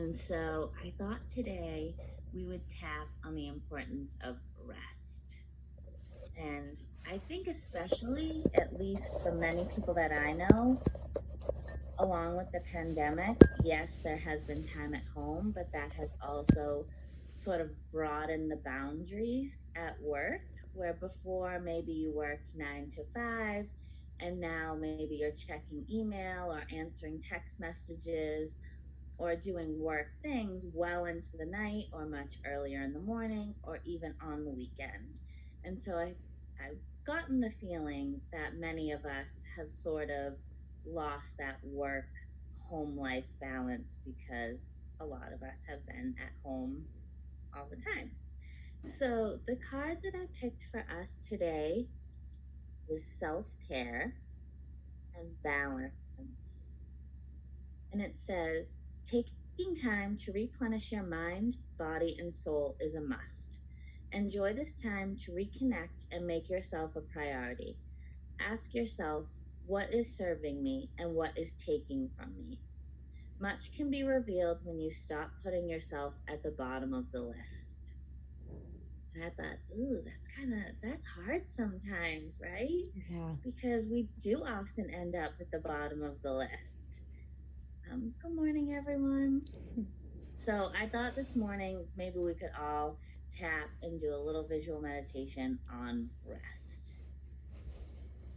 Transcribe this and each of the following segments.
And so I thought today we would tap on the importance of rest. And I think, especially, at least for many people that I know, along with the pandemic, yes, there has been time at home, but that has also sort of broadened the boundaries at work, where before maybe you worked 9 to 5, and now maybe you're checking email or answering text messages or doing work things well into the night or much earlier in the morning or even on the weekend. And so I've gotten the feeling that many of us have sort of lost that work home life balance because a lot of us have been at home all the time. So the card that I picked for us today is self care and balance. And it says, taking time to replenish your mind, body, and soul is a must. Enjoy this time to reconnect and make yourself a priority. Ask yourself, what is serving me and what is taking from me? Much can be revealed when you stop putting yourself at the bottom of the list. And I thought, ooh, that's hard sometimes, right? Yeah. Because we do often end up at the bottom of the list. Good morning, everyone. So I thought this morning maybe we could all tap and do a little visual meditation on rest.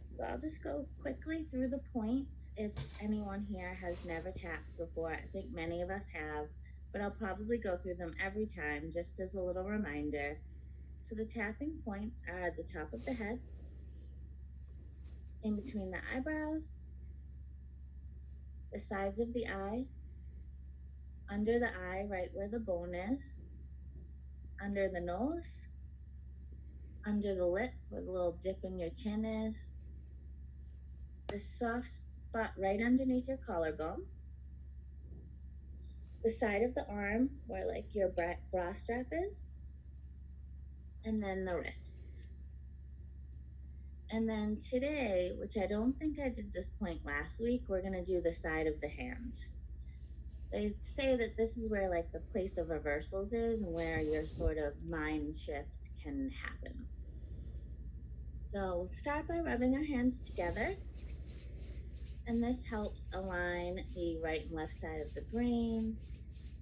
So I'll just go quickly through the points. If anyone here has never tapped before, I think many of us have, but I'll probably go through them every time just as a little reminder. So the tapping points are at the top of the head, in between the eyebrows, the sides of the eye, under the eye, right where the bone is, under the nose, under the lip where the little dip in your chin is, the soft spot right underneath your collarbone, the side of the arm where like your bra strap is, and then the wrists. And then today, which I don't think I did this point last week, we're going to do the side of the hand. So they say that this is where like the place of reversals is and where your sort of mind shift can happen. So we'll start by rubbing our hands together. And this helps align the right and left side of the brain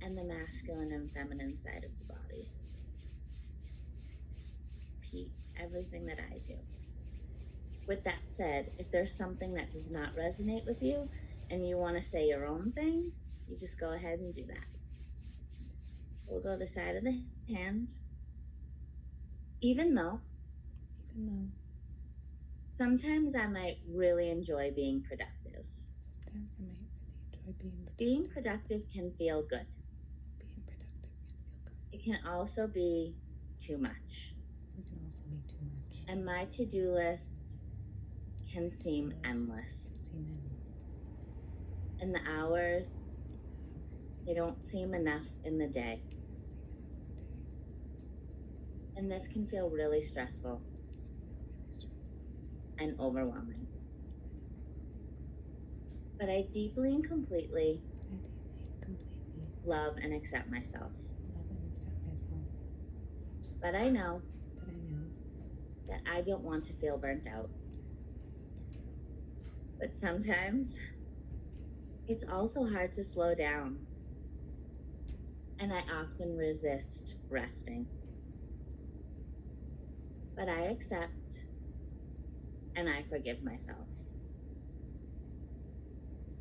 and the masculine and feminine side of the body. Repeat everything that I do. With that said, if there's something that does not resonate with you and you want to say your own thing, you just go ahead and do that. So we'll go to the side of the hand. Even though sometimes I might really enjoy being productive. Being productive can feel good. It can also be too much. And my to-do list can seem endless. And the hours, they don't seem enough in the day. And this can feel really stressful and overwhelming. But I deeply and completely love and accept myself. But I know that I don't want to feel burnt out. But sometimes it's also hard to slow down. And I often resist resting. But I accept and I forgive myself.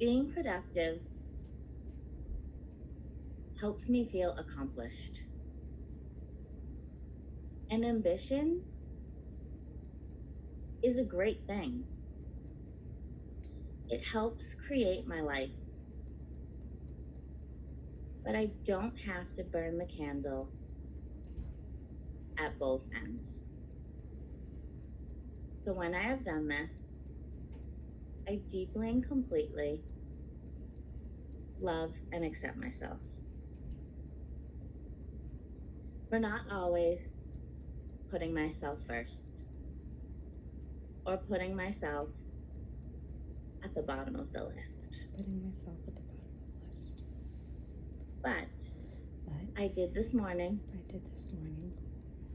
Being productive helps me feel accomplished. And ambition is a great thing. It helps create my life. But I don't have to burn the candle at both ends. So when I have done this, I deeply and completely love and accept myself for not always putting myself first or putting myself at the bottom of the list. But But I did this morning,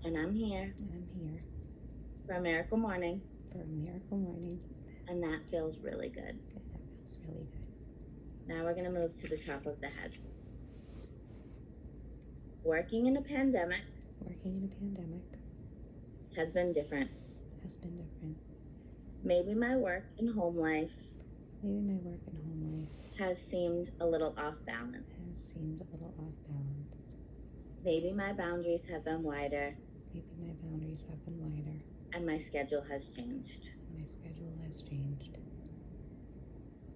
and I'm here I'm here for a miracle morning, for a miracle morning, and that feels really good. and that feels really good. Now we're going to move to the top of the head. Working in a pandemic has been different. Maybe my work and home life has seemed a little off balance. Maybe my boundaries have been wider, and my schedule has changed.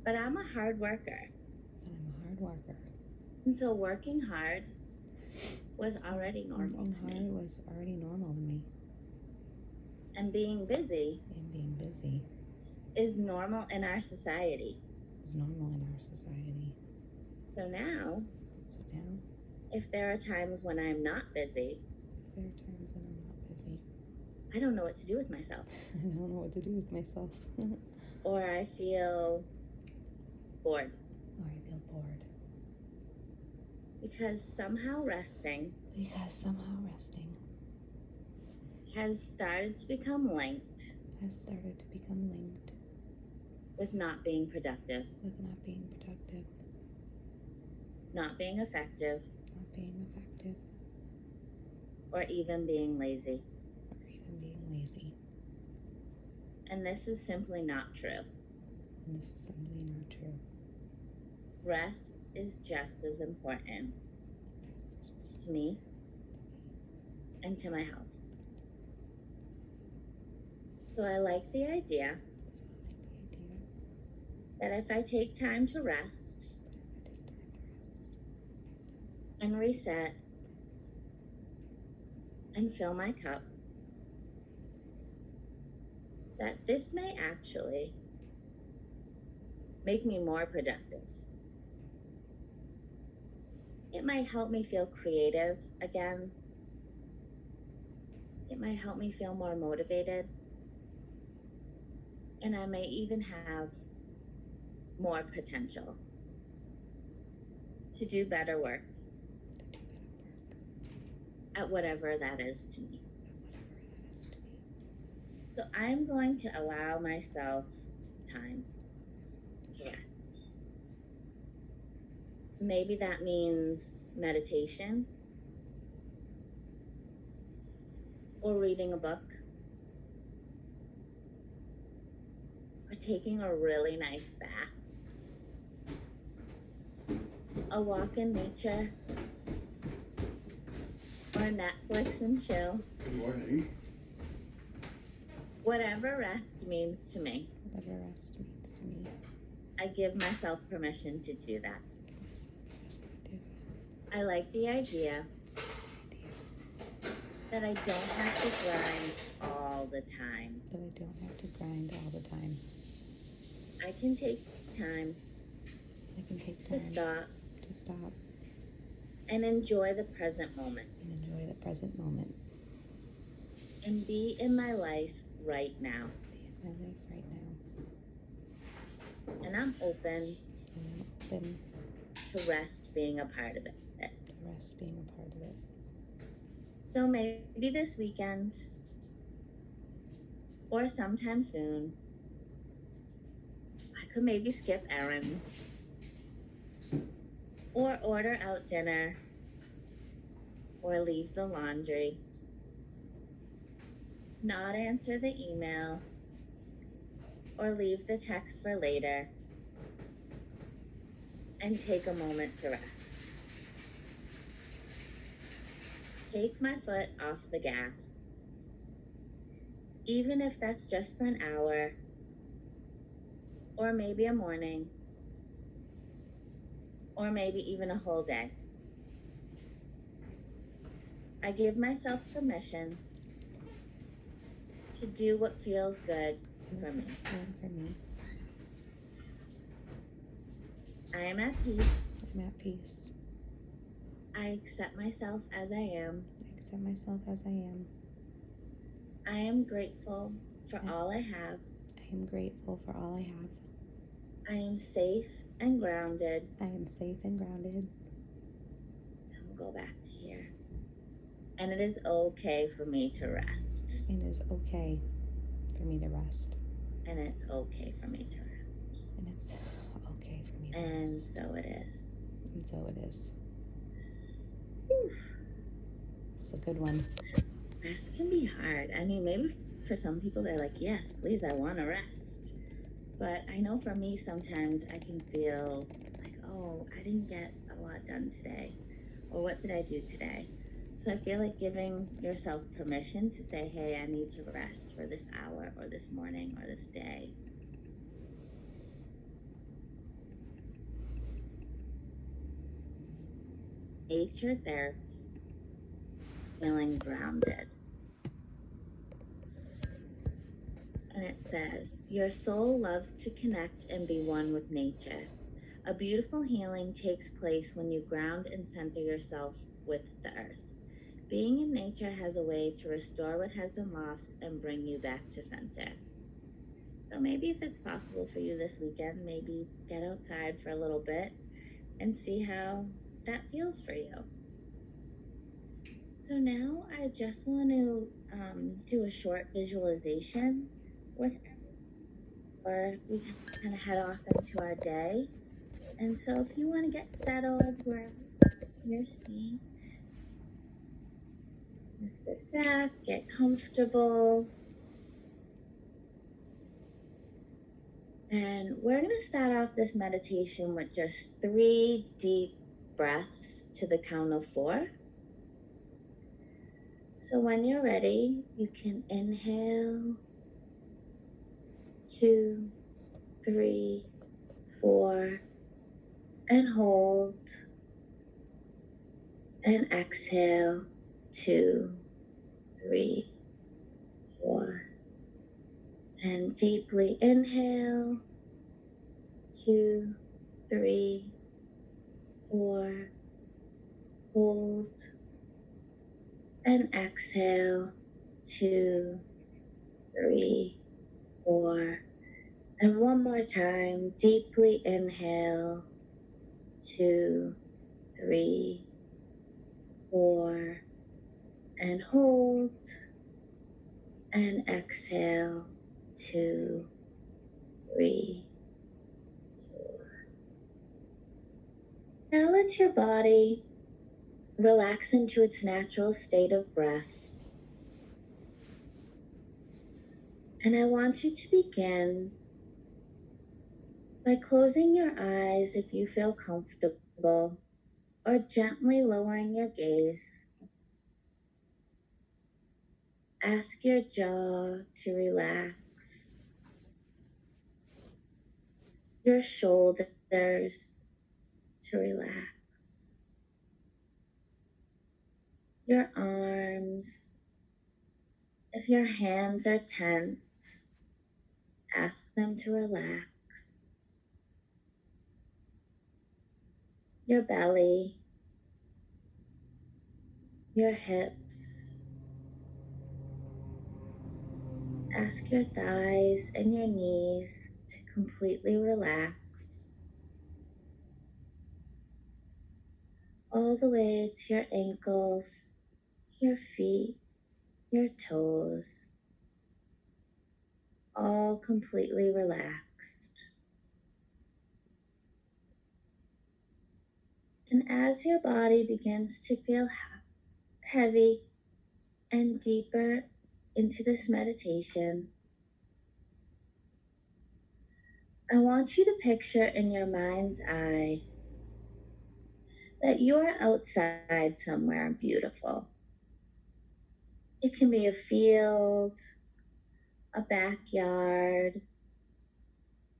But I'm a hard worker, and so working hard was already normal to me. And being busy is normal in our society. So now, if there are times when I'm not busy, I don't know what to do with myself. Or I feel bored. Because somehow resting has started to become linked with not being productive, not being effective, or even being lazy. And this is simply not true. Rest is just as important to me and to my health. So I like the idea that if I take time to rest and reset and fill my cup, that this may actually make me more productive. It might help me feel creative again. It might help me feel more motivated. And I may even have more potential to do better work at whatever that is to me. So I'm going to allow myself time to rest. Maybe that means meditation, or reading a book, or taking a really nice bath, a walk in nature, or Netflix and chill. Good morning. Whatever rest means to me, I give myself permission to do that. I like the idea that I don't have to grind all the time. I can take time to stop and enjoy the present moment and be in my life right now. And I'm open to rest being a part of it. So maybe this weekend, or sometime soon, I could maybe skip errands, or order out dinner, or leave the laundry, not answer the email, or leave the text for later, and take a moment to rest. Take my foot off the gas, even if that's just for an hour, or maybe a morning, or maybe even a whole day. I give myself permission to do what feels good for me. I am at peace. I accept myself as I am. I am grateful for all I have. I am safe and grounded. And it is okay for me to rest. It is okay for me to rest. And it's okay for me to rest. And it's okay for me to And rest. so it is. And so it is. Whew. It's a good one. Rest can be hard. I mean, maybe for some people they're like, yes, please, I want to rest. But I know for me, sometimes I can feel like, oh, I didn't get a lot done today. Or what did I do today? So I feel like giving yourself permission to say, hey, I need to rest for this hour or this morning or this day. Nature therapy, feeling grounded. And it says, your soul loves to connect and be one with nature. A beautiful healing takes place when you ground and center yourself with the earth. Being in nature has a way to restore what has been lost and bring you back to center. So maybe if it's possible for you this weekend, maybe get outside for a little bit and see how that feels for you. So now I just want to do a short visualization with or we can kind of head off into our day. And so if you want to get settled where your seat, sit back, get comfortable. And we're going to start off this meditation with just 3 deep breaths to the count of 4. So when you're ready, you can inhale, 2, 3, 4, and hold, and exhale, 2, 3, 4. And deeply inhale, 2, 3, 4, hold, and exhale, 2, 3, 4. And one more time, deeply inhale, 2, 3, 4, and hold, and exhale, 2, 3, 4. Now let your body relax into its natural state of breath. And I want you to begin by closing your eyes if you feel comfortable, or gently lowering your gaze. Ask your jaw to relax, your shoulders to relax, your arms. If your hands are tense, ask them to relax. Your belly, your hips. Ask your thighs and your knees to completely relax, all the way to your ankles, your feet, your toes, all completely relaxed. And as your body begins to feel heavy and deeper into this meditation, I want you to picture in your mind's eye that you're outside somewhere beautiful. It can be a field, a backyard,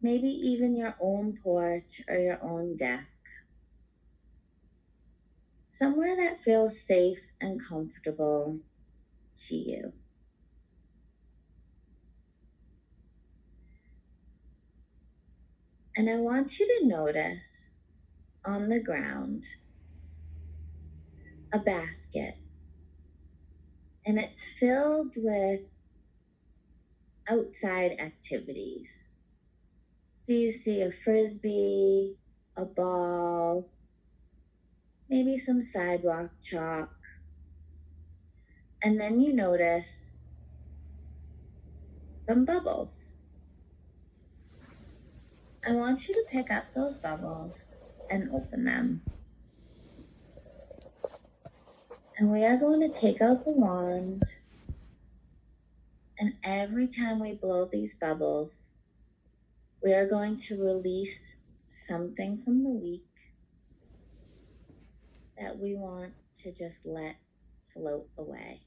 maybe even your own porch or your own deck. Somewhere that feels safe and comfortable to you. And I want you to notice on the ground a basket, and it's filled with outside activities. So you see a frisbee, a ball, maybe some sidewalk chalk, And then you notice some bubbles. I want you to pick up those bubbles and open them. And we are going to take out the wand. And every time we blow these bubbles, we are going to release something from the week that we want to just let float away.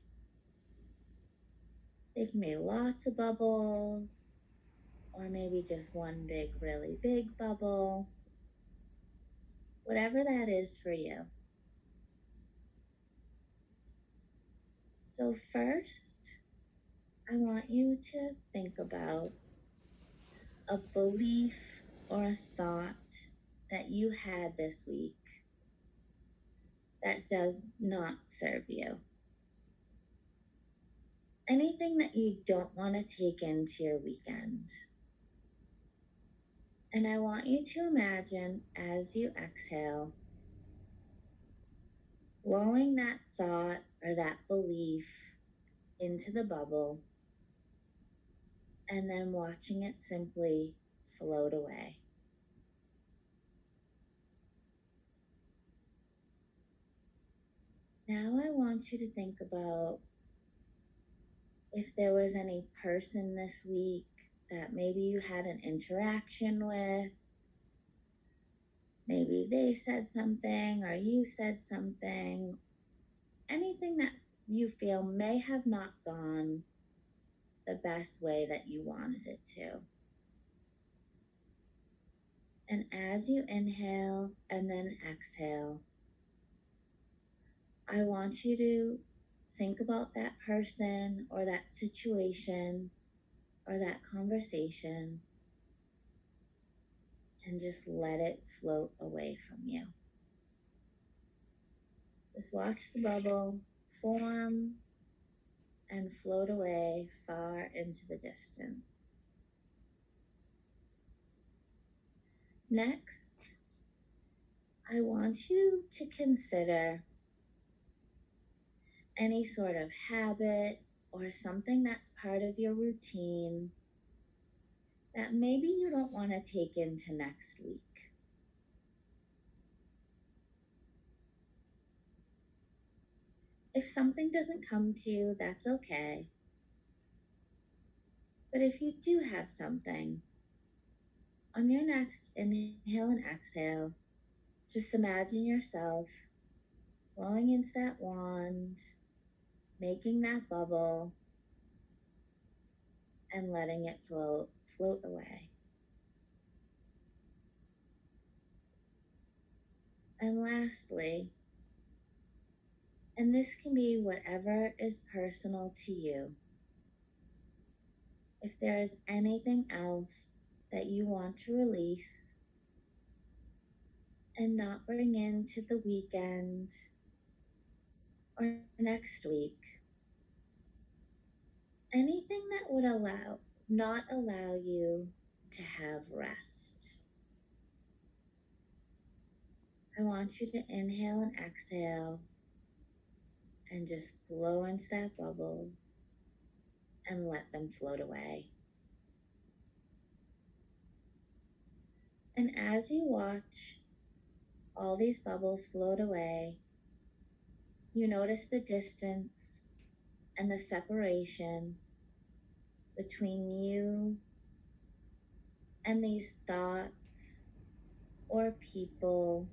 They can be lots of bubbles, or maybe just one big, really big bubble. Whatever that is for you. So, first, I want you to think about a belief or a thought that you had this week that does not serve you. Anything that you don't want to take into your weekend. And I want you to imagine as you exhale, blowing that thought or that belief into the bubble, and then watching it simply float away. Now I want you to think about if there was any person this week that maybe you had an interaction with. Maybe they said something or you said something. Anything that you feel may have not gone the best way that you wanted it to. And as you inhale and then exhale, I want you to think about that person or that situation or that conversation and just let it float away from you. Just watch the bubble form and float away far into the distance. Next, I want you to consider any sort of habit or something that's part of your routine that maybe you don't want to take into next week. If something doesn't come to you, that's okay. But if you do have something, on your next inhale and exhale, just imagine yourself blowing into that wand, making that bubble, and letting it float away. And lastly, and this can be whatever is personal to you, if there is anything else that you want to release and not bring into the weekend or next week, anything that would not allow you to have rest. I want you to inhale and exhale and just blow into that bubbles and let them float away. And as you watch all these bubbles float away, you notice the distance and the separation between you and these thoughts or people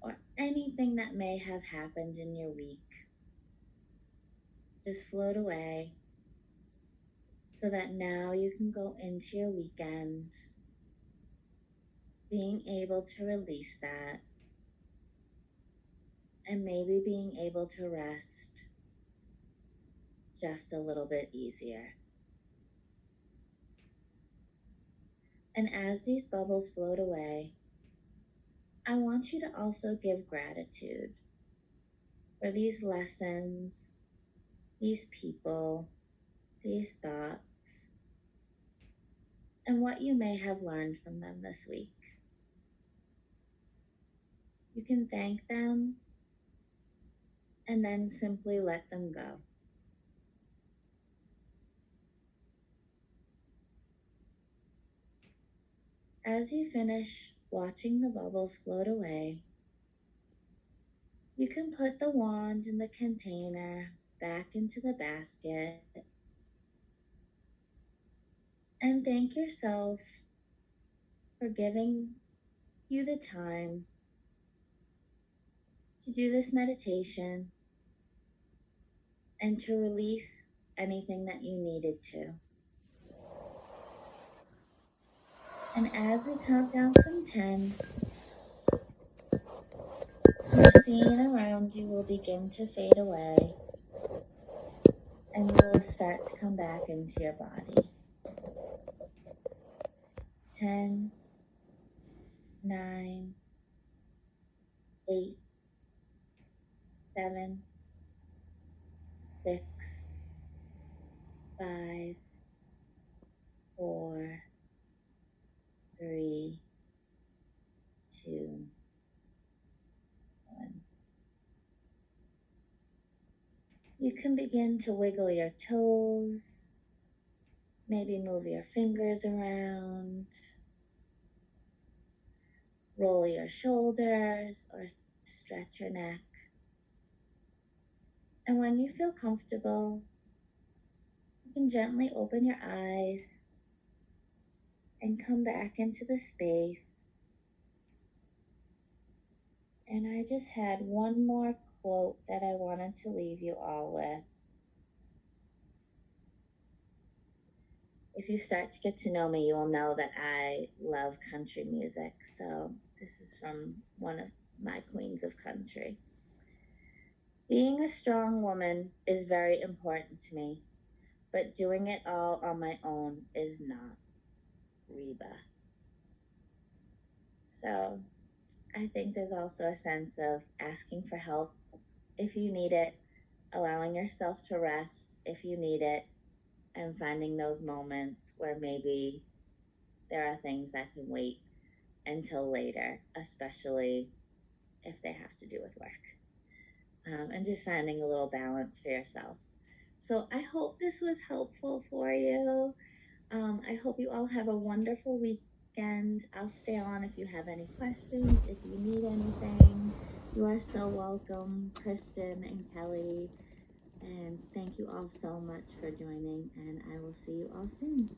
or anything that may have happened in your week. Just float away so that now you can go into your weekend being able to release that and maybe being able to rest just a little bit easier. And as these bubbles float away, I want you to also give gratitude for these lessons, these people, these thoughts, and what you may have learned from them this week. You can thank them and then simply let them go. As you finish watching the bubbles float away, you can put the wand in the container back into the basket and thank yourself for giving you the time to do this meditation and to release anything that you needed to. And as we count down from 10, your scene around you will begin to fade away and you will start to come back into your body. 10, 9, 8, 7, 6, 5, 4, 3, 2, 1. You can begin to wiggle your toes, maybe move your fingers around, roll your shoulders or stretch your neck. And when you feel comfortable, you can gently open your eyes and come back into the space. And I just had one more quote that I wanted to leave you all with. If you start to get to know me, you will know that I love country music. So this is from one of my queens of country. Being a strong woman is very important to me, but doing it all on my own is not. Reba. So I think there's also a sense of asking for help if you need it, allowing yourself to rest if you need it, and finding those moments where maybe there are things that can wait until later, especially if they have to do with work. And just finding a little balance for yourself. So I hope this was helpful for you. I hope you all have a wonderful weekend. I'll stay on if you have any questions, if you need anything. You are so welcome, Kristen and Kelly. And thank you all so much for joining, and I will see you all soon.